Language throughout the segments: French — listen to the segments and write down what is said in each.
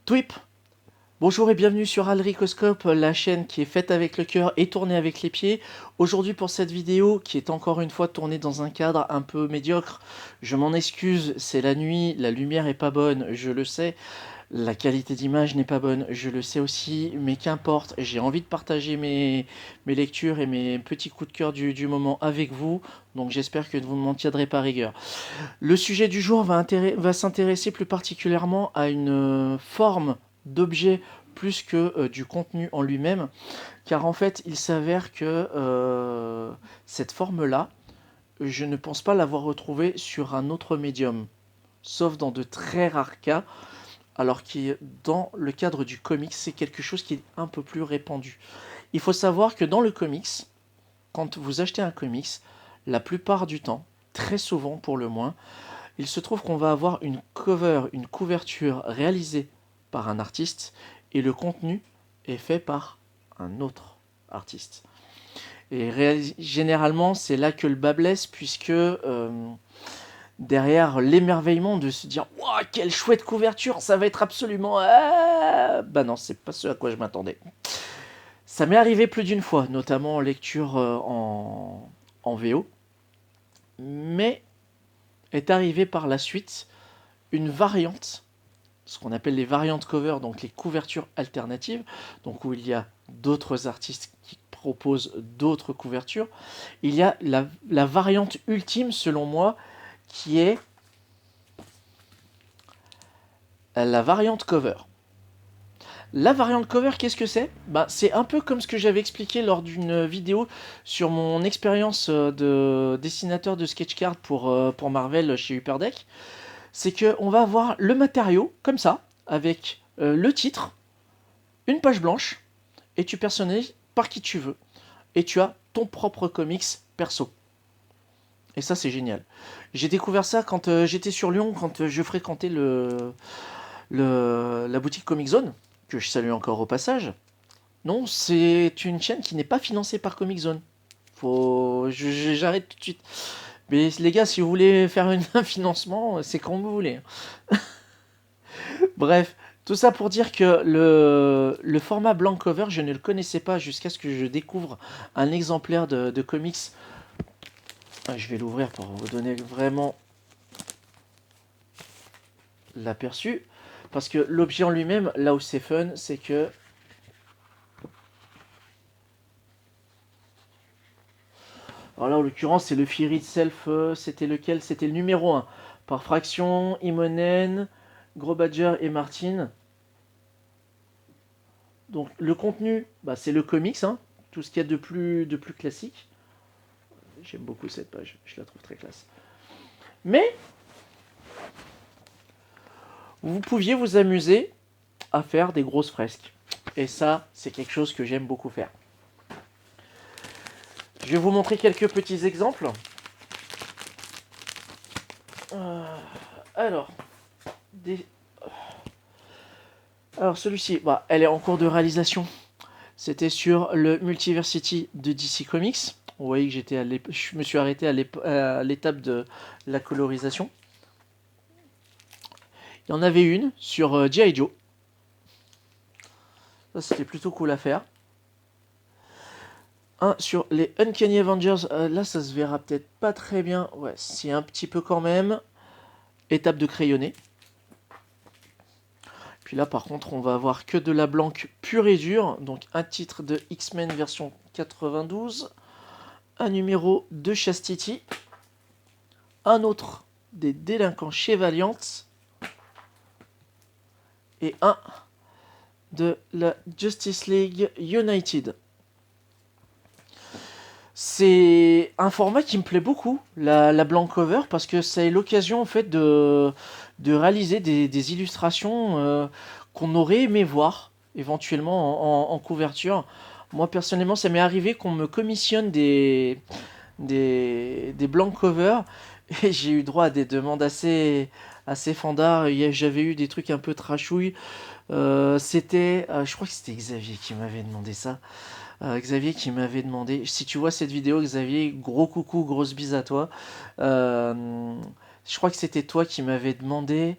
Twip. Bonjour et bienvenue sur Alricoscope, la chaîne qui est faite avec le cœur et tournée avec les pieds. Aujourd'hui pour cette vidéo qui est encore une fois tournée dans un cadre un peu médiocre, je m'en excuse, c'est la nuit, la lumière est pas bonne, je le sais. La qualité d'image n'est pas bonne, je le sais aussi, mais qu'importe, j'ai envie de partager mes lectures et mes petits coups de cœur du moment avec vous, donc j'espère que vous ne m'en tiendrez pas rigueur. Le sujet du jour va s'intéresser plus particulièrement à une forme d'objet plus que du contenu en lui-même, car en fait il s'avère que cette forme-là, je ne pense pas l'avoir retrouvée sur un autre médium, sauf dans de très rares cas, alors que dans le cadre du comics, c'est quelque chose qui est un peu plus répandu. Il faut savoir que dans le comics, quand vous achetez un comics, la plupart du temps, très souvent pour le moins, il se trouve qu'on va avoir une cover, une couverture réalisée par un artiste et le contenu est fait par un autre artiste. Et généralement, c'est là que le bas blesse, puisque derrière l'émerveillement de se dire waouh, quelle chouette couverture, ça va être absolument. Bah non, c'est pas ce à quoi je m'attendais. Ça m'est arrivé plus d'une fois, notamment en lecture en VO, mais est arrivé par la suite une variante, ce qu'on appelle les variantes cover, donc les couvertures alternatives, donc où il y a d'autres artistes qui proposent d'autres couvertures. Il y a la variante ultime, selon moi, qui est la variante cover. La variante cover, qu'est-ce que c'est? C'est un peu comme ce que j'avais expliqué lors d'une vidéo sur mon expérience de dessinateur de sketch card pour Marvel chez Upperdeck. C'est qu'on va avoir le matériau, comme ça, avec le titre, une page blanche, et tu personnalises par qui tu veux. Et tu as ton propre comics perso. Et ça, c'est génial. J'ai découvert ça quand j'étais sur Lyon, quand je fréquentais la boutique Comic Zone, que je salue encore au passage. Non, c'est une chaîne qui n'est pas financée par Comic Zone. J'arrête tout de suite. Mais les gars, si vous voulez faire un financement, c'est quand vous voulez. Bref, tout ça pour dire que le format blank cover, je ne le connaissais pas jusqu'à ce que je découvre un exemplaire de comics. Je vais l'ouvrir pour vous donner vraiment l'aperçu. Parce que l'objet en lui-même, là où c'est fun, c'est que... Alors là, en l'occurrence, c'est le Fear Itself. C'était lequel? C'était le numéro 1. Par Fraction, Imonen, Gros Badger et Martin. Donc le contenu, c'est le comics, hein, tout ce qu'il y a de plus classique. J'aime beaucoup cette page, je la trouve très classe. Mais vous pouviez vous amuser à faire des grosses fresques. Et ça, c'est quelque chose que j'aime beaucoup faire. Je vais vous montrer quelques petits exemples. Alors, celui-ci, elle est en cours de réalisation. C'était sur le Multiversity de DC Comics. Vous voyez que je me suis arrêté à l'étape de la colorisation. Il y en avait une sur G.I. Joe. Ça, c'était plutôt cool à faire. Un sur les Uncanny Avengers. Là, ça se verra peut-être pas très bien. Ouais, c'est un petit peu quand même. Étape de crayonné. Puis là, par contre, on va avoir que de la blanque pure et dure. Donc, un titre de X-Men version 92. Un numéro de Chastity. Un autre des délinquants chez Valiant. Et un de la Justice League United. C'est un format qui me plaît beaucoup, la blank cover, parce que c'est l'occasion en fait de réaliser des illustrations qu'on aurait aimé voir éventuellement en couverture. Moi personnellement, ça m'est arrivé qu'on me commissionne des blank covers et j'ai eu droit à des demandes assez fandards. J'avais eu des trucs un peu trashouilles. Je crois que c'était Xavier qui m'avait demandé ça. Xavier qui m'avait demandé, si tu vois cette vidéo Xavier, gros coucou, grosse bise à toi. Je crois que c'était toi qui m'avais demandé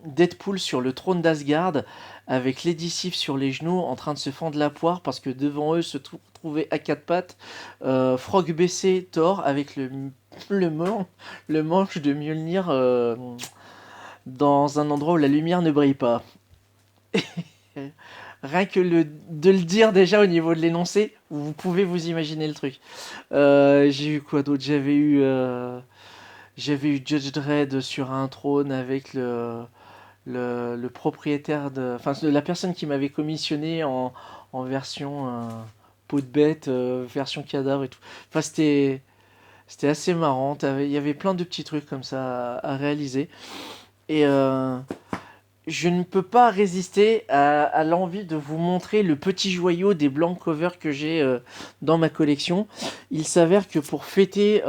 Deadpool sur le trône d'Asgard avec Lady Sif sur les genoux en train de se fendre la poire parce que devant eux se trouvait à quatre pattes Frog baissé Thor avec le manche de Mjolnir dans un endroit où la lumière ne brille pas. Rien que de le dire déjà au niveau de l'énoncé, vous pouvez vous imaginer le truc. J'ai eu quoi d'autre? J'avais eu Judge Dredd sur un trône avec le propriétaire enfin la personne qui m'avait commissionné en version peau de bête, version cadavre et tout. Enfin c'était assez marrant. Il y avait plein de petits trucs comme ça à réaliser. Et je ne peux pas résister à l'envie de vous montrer le petit joyau des blank covers que j'ai dans ma collection. Il s'avère que pour fêter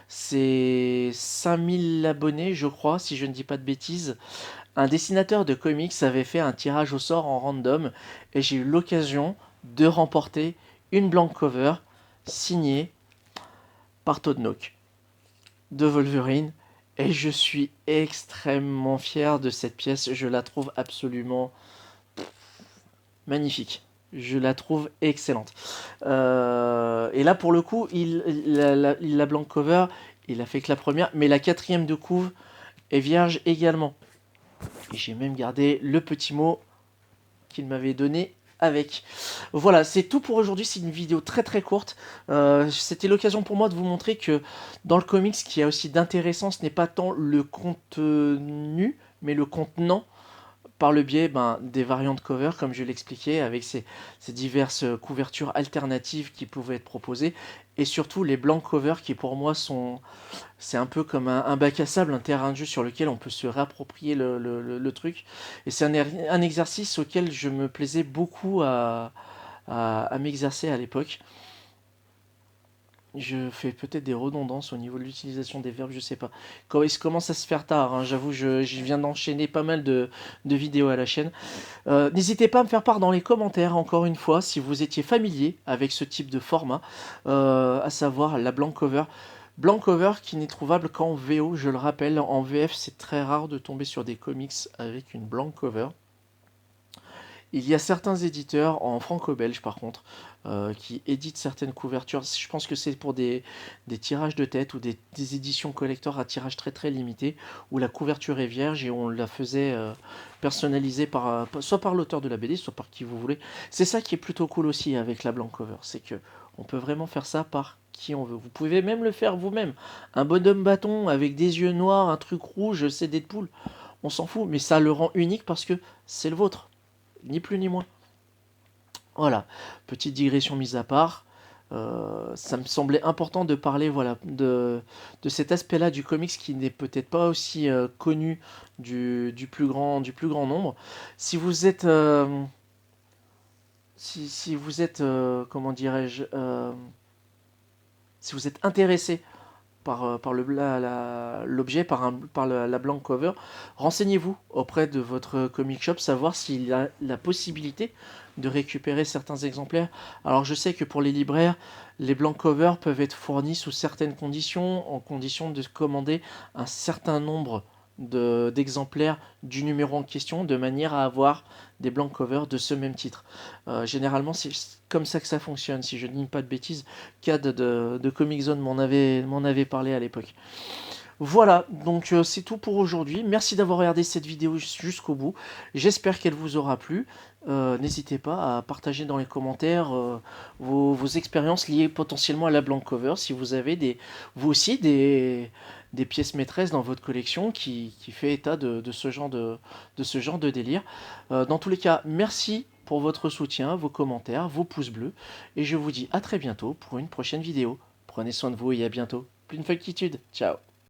ces 5000 abonnés, je crois, si je ne dis pas de bêtises, un dessinateur de comics avait fait un tirage au sort en random et j'ai eu l'occasion de remporter une blank cover signée par Todd Knock de Wolverine. Et je suis extrêmement fier de cette pièce. Je la trouve absolument magnifique. Je la trouve excellente. Et là, pour le coup, la blank cover, il a fait que la première, mais la quatrième de couve est vierge également. Et j'ai même gardé le petit mot qu'il m'avait donné avec. Voilà, c'est tout pour aujourd'hui. C'est une vidéo très très courte. C'était l'occasion pour moi de vous montrer que dans le comics, ce qui a aussi d'intéressant, ce n'est pas tant le contenu, mais le contenant, par le biais des variantes cover, comme je l'expliquais, avec ces diverses couvertures alternatives qui pouvaient être proposées, et surtout les blank covers qui pour moi c'est un peu comme un bac à sable, un terrain de jeu sur lequel on peut se réapproprier le truc, et c'est un exercice auquel je me plaisais beaucoup à m'exercer à l'époque. Je fais peut-être des redondances au niveau de l'utilisation des verbes, je sais pas. Quand il commence à se faire tard, hein, j'avoue, je viens d'enchaîner pas mal de vidéos à la chaîne. N'hésitez pas à me faire part dans les commentaires, encore une fois, si vous étiez familier avec ce type de format, à savoir la blank cover. Blank cover qui n'est trouvable qu'en VO, je le rappelle. En VF, c'est très rare de tomber sur des comics avec une blank cover. Il y a certains éditeurs, en franco-belge par contre, qui éditent certaines couvertures. Je pense que c'est pour des tirages de tête ou des éditions collector à tirage très très limité, où la couverture est vierge et on la faisait personnaliser soit par l'auteur de la BD, soit par qui vous voulez. C'est ça qui est plutôt cool aussi avec la blank cover, c'est que on peut vraiment faire ça par qui on veut. Vous pouvez même le faire vous-même. Un bonhomme bâton avec des yeux noirs, un truc rouge, c'est Deadpool. On s'en fout, mais ça le rend unique parce que c'est le vôtre. Ni plus ni moins. Voilà, petite digression mise à part. Ça me semblait important de parler de cet aspect-là du comics qui n'est peut-être pas aussi connu du plus grand nombre. Si vous êtes, si vous êtes, comment dirais-je, si vous êtes intéressé par l'objet, par la blank cover, renseignez-vous auprès de votre comic shop, savoir s'il y a la possibilité de récupérer certains exemplaires. Alors je sais que pour les libraires, les blank covers peuvent être fournis sous certaines conditions, en condition de commander un certain nombre d'exemplaires du numéro en question, de manière à avoir des blank covers de ce même titre. Généralement, c'est comme ça que ça fonctionne, si je ne dis pas de bêtises. Cad de Comic Zone m'en avait parlé à l'époque. Voilà, donc c'est tout pour aujourd'hui. Merci d'avoir regardé cette vidéo jusqu'au bout. J'espère qu'elle vous aura plu. N'hésitez pas à partager dans les commentaires vos expériences liées potentiellement à la blank cover. Si vous avez vous aussi des pièces maîtresses dans votre collection qui fait état de ce genre de délire. Dans tous les cas, merci pour votre soutien, vos commentaires, vos pouces bleus. Et je vous dis à très bientôt pour une prochaine vidéo. Prenez soin de vous et à bientôt. Plus de funkytude. Ciao.